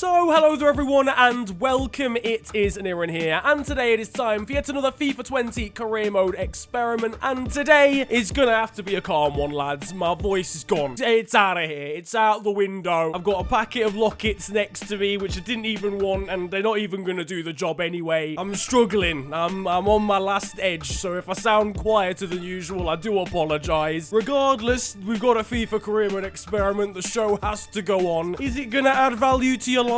So, hello there everyone, and welcome. It is Aaron here, and today it is time for yet another FIFA 20 career mode experiment, and today is gonna have to be a calm one, lads. My voice is gone. It's out of here. It's out the window. I've got a packet of lockets next to me, which I didn't even want, and they're not even gonna do the job anyway. I'm struggling. I'm on my last edge, so if I sound quieter than usual, I do apologize. Regardless, we've got a FIFA career mode experiment. The show has to go on. Is it gonna add value to your lives?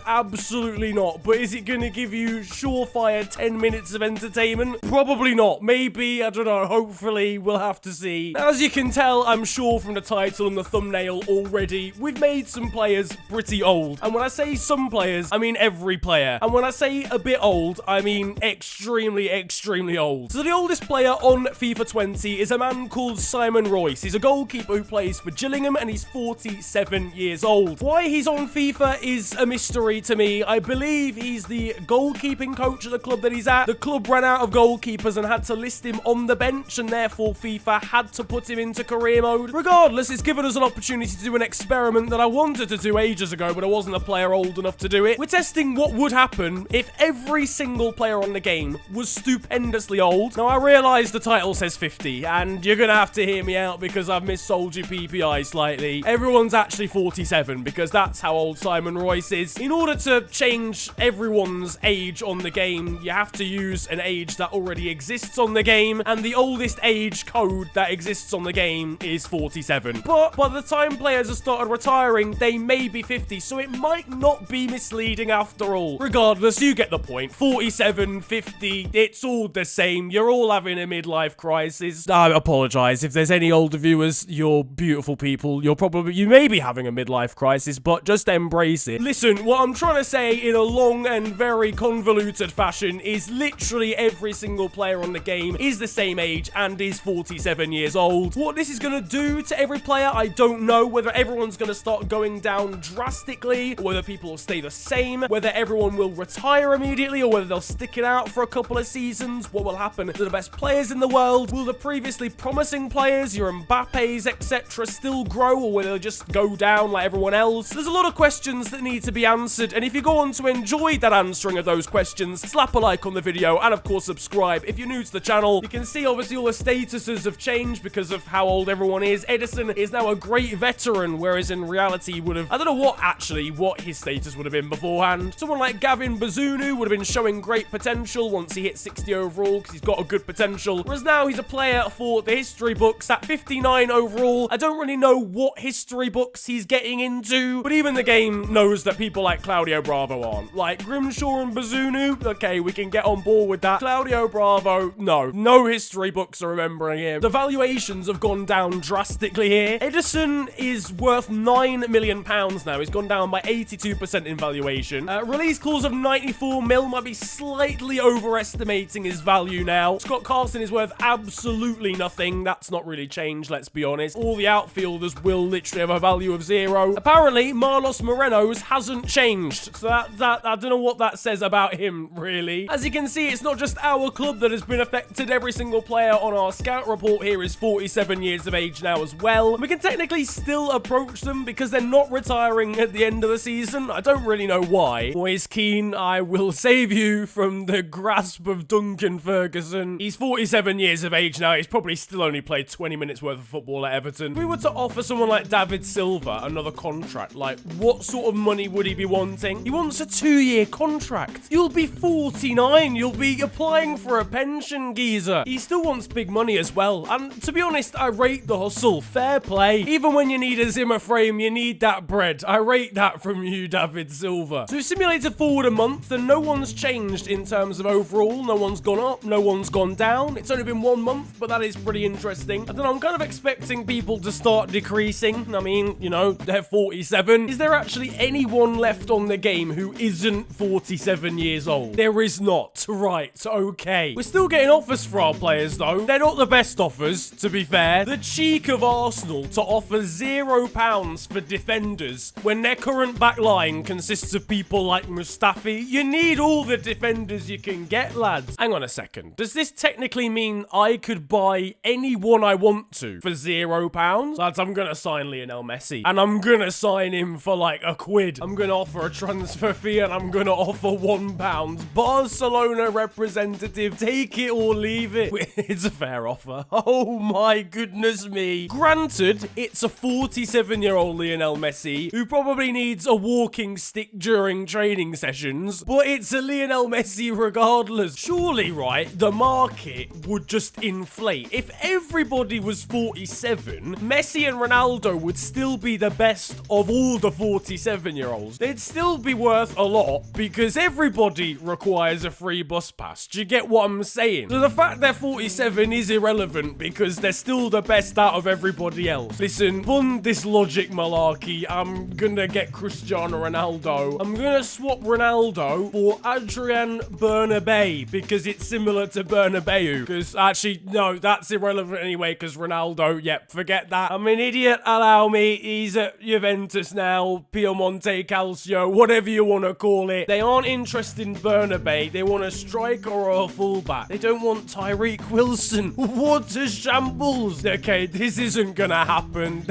Absolutely not. But is it gonna give you surefire 10 minutes of entertainment? Probably not. Maybe, I don't know, hopefully, we'll have to see. As you can tell, I'm sure from the title and the thumbnail already, we've made some players pretty old. And when I say some players, I mean every player. And when I say a bit old, I mean extremely, extremely old. So the oldest player on FIFA 20 is a man called Simon Royce. He's a goalkeeper who plays for Gillingham, and he's 47 years old. Why he's on FIFA is a mystery to me. I believe he's the goalkeeping coach at the club that he's at. The club ran out of goalkeepers and had to list him on the bench, and therefore FIFA had to put him into career mode. Regardless, it's given us an opportunity to do an experiment that I wanted to do ages ago, but I wasn't a player old enough to do it. We're testing what would happen if every single player on the game was stupendously old. Now, I realise the title says 50, and you're gonna have to hear me out because I've missold your PPI slightly. Everyone's actually 47 because that's how old Simon Royce is. In order to change everyone's age on the game, you have to use an age that already exists on the game, and the oldest age code that exists on the game is 47. But by the time players have started retiring, they may be 50, so it might not be misleading after all. Regardless, you get the point. 47, 50, it's all the same. You're all having a midlife crisis. I apologize if there's any older viewers. You're beautiful people. You may be having a midlife crisis, but just embrace it. Listen, what I'm trying to say in a long and very convoluted fashion is literally every single player on the game is the same age and is 47 years old. What this is going to do to every player, I don't know. Whether everyone's going to start going down drastically, or whether people will stay the same, whether everyone will retire immediately, or whether they'll stick it out for a couple of seasons. What will happen to the best players in the world? Will the previously promising players, your Mbappes, etc., still grow, or will they just go down like everyone else? There's a lot of questions that need to be answered, and if you go on to enjoy that answering of those questions, slap a like on the video, and of course subscribe if you're new to the channel. You can see obviously all the statuses have changed because of how old everyone is. Edison is now a great veteran, whereas in reality he would have, I don't know what his status would have been beforehand. Someone like Gavin Bazunu would have been showing great potential once he hit 60 overall because he's got a good potential, whereas now he's a player for the history books at 59 overall. I don't really know what history books he's getting into, but even the game knows that people like Claudio Bravo aren't. Like Grimshaw and Bazunu, okay, we can get on board with that. Claudio Bravo, no history books are remembering him. The valuations have gone down drastically here. Edison is worth £9 million now. He's gone down by 82% in valuation. Release clause of 94 mil might be slightly overestimating his value now. Scott Carson is worth absolutely nothing. That's not really changed, let's be honest. All the outfielders will literally have a value of 0. Apparently, Marlos Moreno's hasn't changed. So that I don't know what that says about him, really. As you can see, it's not just our club that has been affected. Every single player on our scout report here is 47 years of age now as well. We can technically still approach them because they're not retiring at the end of the season. I don't really know why. Moise Keane, I will save you from the grasp of Duncan Ferguson. He's 47 years of age now. He's probably still only played 20 minutes worth of football at Everton. If we were to offer someone like David Silva another contract, like what sort of money would he be wanting? He wants a 2-year contract. You'll be 49. You'll be applying for a pension, geezer. He still wants big money as well. And to be honest, I rate the hustle. Fair play. Even when you need a Zimmer frame, you need that bread. I rate that from you, David Silva. So we've simulated forward a month, and no one's changed in terms of overall. No one's gone up. No one's gone down. It's only been 1 month, but that is pretty interesting. I don't know. I'm kind of expecting people to start decreasing. I mean, you know, they're 47. Is there actually anyone left on the game who isn't 47 years old? There is not. Right. Okay. We're still getting offers for our players, though. They're not the best offers, to be fair. The cheek of Arsenal to offer £0 for defenders when their current back line consists of people like Mustafi. You need all the defenders you can get, lads. Hang on a second. Does this technically mean I could buy anyone I want to for £0? Lads, I'm gonna sign Lionel Messi, and I'm gonna sign him for like £1. I'm gonna gonna offer a transfer fee and I'm gonna offer £1. Barcelona representative, take it or leave it. It's a fair offer. Oh my goodness me. Granted, it's a 47-year-old Lionel Messi who probably needs a walking stick during training sessions, but it's a Lionel Messi regardless. Surely, right, the market would just inflate. If everybody was 47, Messi and Ronaldo would still be the best of all the 47-year-olds. They'd still be worth a lot because everybody requires a free bus pass. Do you get what I'm saying? So the fact they're 47 is irrelevant because they're still the best out of everybody else. Listen, fund this logic malarkey. I'm gonna get Cristiano Ronaldo. I'm gonna swap Ronaldo for Adrian Bernabeu because it's similar to Bernabeu. Because actually, no, that's irrelevant anyway because Ronaldo, yep, forget that. I'm an idiot, allow me. He's at Juventus now, Piemonte Calcio, whatever you want to call it. They aren't interested in Bernabeu. They want a striker or a fullback. They don't want Tyreek Wilson. What a shambles. Okay, this isn't gonna happen.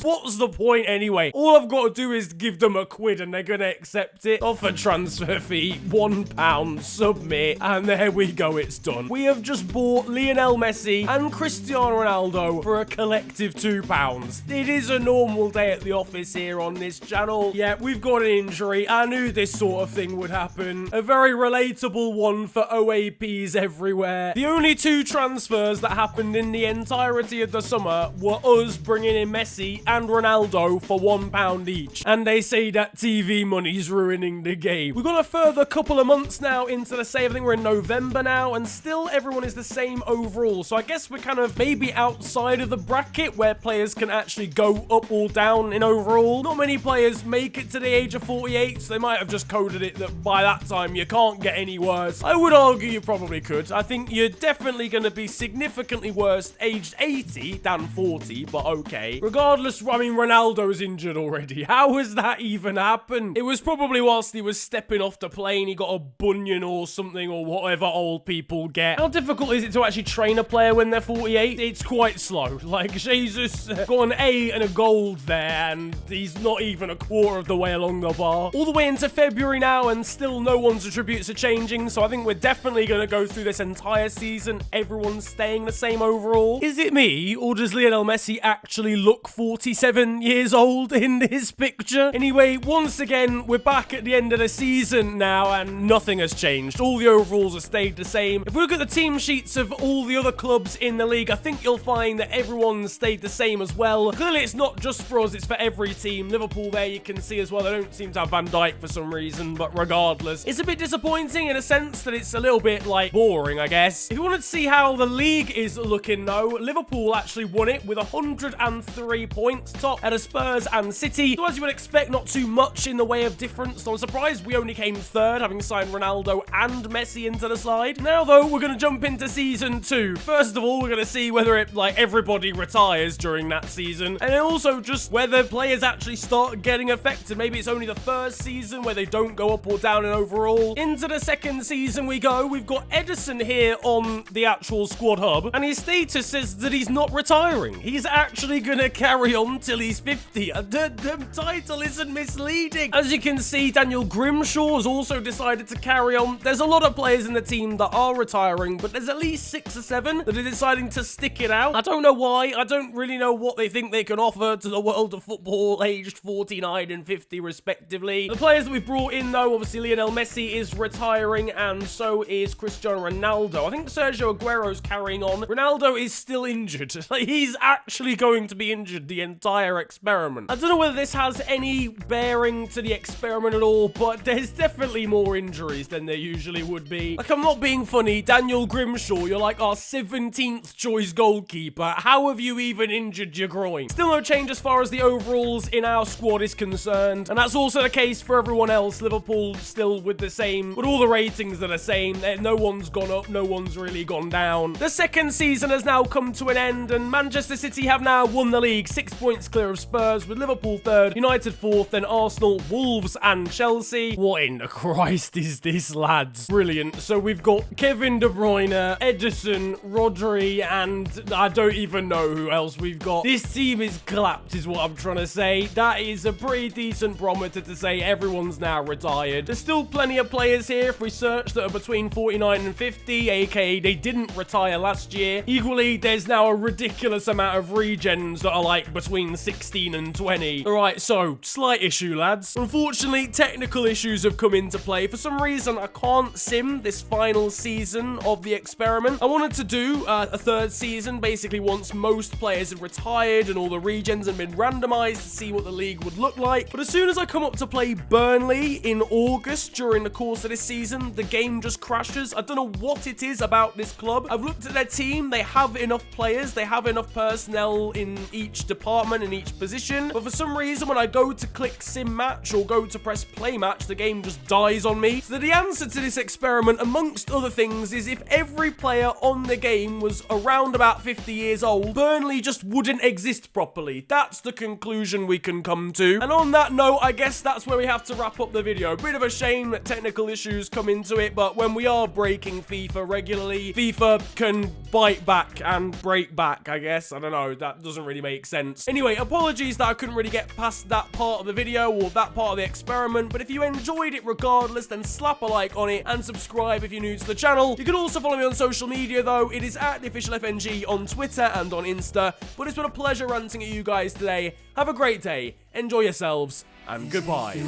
What's the point anyway? All I've got to do is give them a quid and they're gonna accept it. Offer transfer fee, £1, submit, and there we go, it's done. We have just bought Lionel Messi and Cristiano Ronaldo for a collective £2. It is a normal day at the office here on this channel. Yeah, we've got an injury. I knew this sort of thing would happen. A very relatable one for OAPs everywhere. The only two transfers that happened in the entirety of the summer were us bringing in Messi and Ronaldo for £1 each. And they say that TV money's ruining the game. We've got a further couple of months now into the save. I think we're in November now, and still everyone is the same overall. So I guess we're kind of maybe outside of the bracket where players can actually go up or down in overall. Not many players make it to the age of 48, so they might have just coded it that by that time you can't get any worse. I would argue you probably could. I think you're definitely going to be significantly worse aged 80 than 40, but okay. Regardless, I mean, Ronaldo's injured already. How has that even happened? It was probably whilst he was stepping off the plane, he got a bunion or something, or whatever old people get. How difficult is it to actually train a player when they're 48? It's quite slow. Like, Jesus got an A and a gold there, and he's not even a quarter of the way along the bar. All the way into February now, and still no one's attributes are changing, so I think we're definitely going to go through this entire season. Everyone's staying the same overall. Is it me, or does Lionel Messi actually look 47 years old in this picture? Anyway, once again, we're back at the end of the season now, and nothing has changed. All the overalls have stayed the same. If we look at the team sheets of all the other clubs in the league, I think you'll find that everyone's stayed the same as well. Clearly, it's not just for us, it's for every team. Liverpool there, you can see as well, they don't seem to have Van Dijk for some reason, but regardless, it's a bit disappointing in a sense that it's a little bit, like, boring, I guess. If you want to see how the league is looking, though, Liverpool actually won it with 103 points, top out of Spurs and City. So as you would expect, not too much in the way of difference. So I'm surprised we only came third, having signed Ronaldo and Messi into the side. Now, though, we're going to jump into season 2. First of all, we're going to see whether it, like, everybody retires during that season, and then also just whether players actually start getting affected. Maybe it's only the first season where they don't go up or down in overall. Into the second season we go. We've got Edison here on the actual squad hub, and his status says that he's not retiring. He's actually going to carry on till he's 50. The title isn't misleading. As you can see, Daniel Grimshaw has also decided to carry on. There's a lot of players in the team that are retiring, but there's at least 6 or 7 that are deciding to stick it out. I don't know why. I don't really know what they think they can offer to the world of football aged 49 and 50 respectively. The players that we've brought in, though, obviously Lionel Messi is retiring, and so is Cristiano Ronaldo. I think Sergio Aguero's carrying on. Ronaldo is still injured. Like, he's actually going to be injured the entire experiment. I don't know whether this has any bearing to the experiment at all, but there's definitely more injuries than there usually would be. Like, I'm not being funny. Daniel Grimshaw, you're like our 17th choice goalkeeper. How have you even injured your groin? Still no change as far as the overalls in our squad is concerned, and that's also the case for everyone else. Liverpool still with the same, but all the ratings are the same. No one's gone up, no one's really gone down. The second season has now come to an end, and Manchester City have now won the league, 6 points clear of Spurs, with Liverpool third, United fourth, then Arsenal, Wolves, and Chelsea. What in the Christ is this, lads? Brilliant. So we've got Kevin De Bruyne, Edison, Rodri, and I don't even know who else we've got. This team is clapped, is what I'm trying to say. That is a pretty decent promo barometer to say everyone's now retired. There's still plenty of players here if we search that are between 49 and 50, aka they didn't retire last year. Equally, there's now a ridiculous amount of regens that are like between 16 and 20. Alright, so slight issue, lads. Unfortunately, technical issues have come into play. For some reason, I can't sim this final season of the experiment. I wanted to do a third season, basically once most players have retired and all the regens have been randomized to see what the league would look like. But as soon as I come up to play Burnley in August during the course of this season, the game just crashes. I don't know what it is about this club. I've looked at their team. They have enough players. They have enough personnel in each department, in each position. But for some reason, when I go to click sim match or go to press play match, the game just dies on me. So the answer to this experiment, amongst other things, is if every player on the game was around about 50 years old, Burnley just wouldn't exist properly. That's the conclusion we can come to. And on that note, I guess that's where we have to wrap up the video. Bit of a shame that technical issues come into it, but when we are breaking FIFA regularly, FIFA can bite back and break back, I guess. I don't know, that doesn't really make sense. Anyway, apologies that I couldn't really get past that part of the video or that part of the experiment, but if you enjoyed it regardless, then slap a like on it and subscribe if you're new to the channel. You can also follow me on social media though. It is at @theofficialfng on Twitter and on Insta. But it's been a pleasure ranting at you guys today. Have a great day, enjoy yourselves, and goodbye.